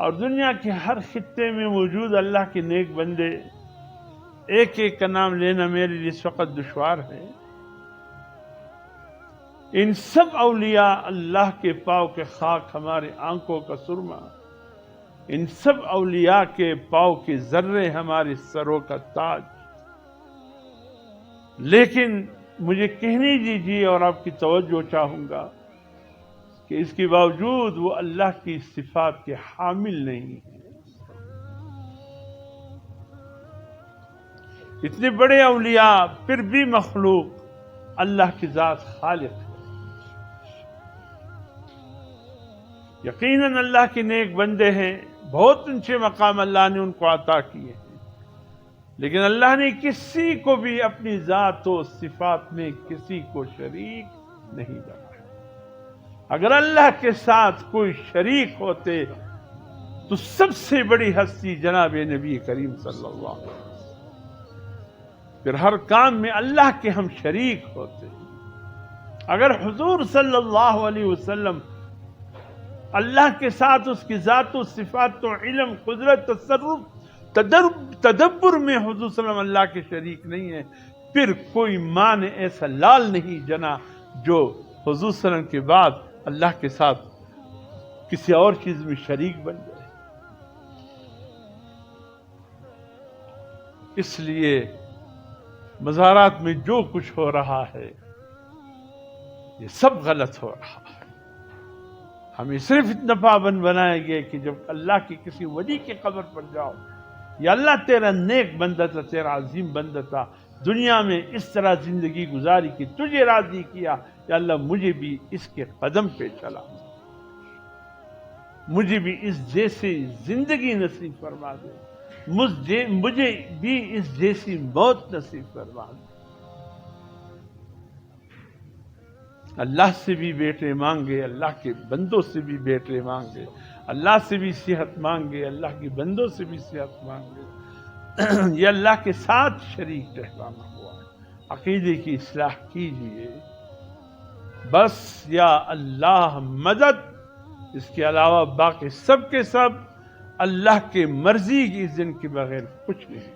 اور دنیا کے ہر خطے میں موجود اللہ کے نیک بندے، ایک ایک کا نام لینا میرے لیے اس وقت دشوار ہے، ان سب اولیاء اللہ کے پاؤں کے خاک ہمارے آنکھوں کا سرما، ان سب اولیاء کے پاؤں کے ذرے ہمارے سروں کا تاج۔ لیکن مجھے کہنے دیجیے اور آپ کی توجہ چاہوں گا کہ اس کے باوجود وہ اللہ کی صفات کے حامل نہیں ہیں۔ اتنے بڑے اولیاء پھر بھی مخلوق اللہ کی ذات خالق ہے۔ یقیناً اللہ کے نیک بندے ہیں، بہت اونچے مقام اللہ نے ان کو عطا کیے ہیں، لیکن اللہ نے کسی کو بھی اپنی ذات و صفات میں کسی کو شریک نہیں بنایا۔ اگر اللہ کے ساتھ کوئی شریک ہوتے تو سب سے بڑی ہستی جناب نبی کریم صلی اللہ علیہ وسلم، پھر ہر کام میں اللہ کے ہم شریک ہوتے۔ اگر حضور صلی اللہ علیہ وسلم اللہ کے ساتھ اس کی ذات و صفات و علم، قدرت، تصرف، تدبر میں حضور صلی اللہ علیہ وسلم اللہ کے شریک نہیں ہے، پھر کوئی ماں نے ایسا لال نہیں جنا جو حضور صلی اللہ علیہ وسلم کے بعد اللہ کے ساتھ کسی اور چیز میں شریک بن جائے۔ اس لیے مزارات میں جو کچھ ہو رہا ہے یہ سب غلط ہو رہا ہے۔ ہمیں صرف اتنا پابند بنایا گیا کہ جب اللہ کی کسی ولی کی قبر پر جاؤ، یا اللہ تیرا نیک بندہ تھا، تیرا عظیم بندہ تھا، دنیا میں اس طرح زندگی گزاری کہ تجھے راضی کیا، یا اللہ مجھے بھی اس کے قدم پہ چلا، مجھے بھی اس جیسی زندگی نصیب فرما دے، مجھے بھی اس جیسی موت نصیب فرما دے۔ اللہ سے بھی بیٹے مانگے، اللہ کے بندوں سے بھی بیٹے مانگے، اللہ سے بھی صحت مانگے، اللہ کے بندوں سے بھی صحت مانگے۔ یہ اللہ کے ساتھ شریک ٹھہرانا ہوا ہے۔ عقیدے کی اصلاح کیجیے، بس یا اللہ مدد، اس کے علاوہ باقی سب کے سب اللہ کے مرضی کی اذن کے بغیر کچھ نہیں۔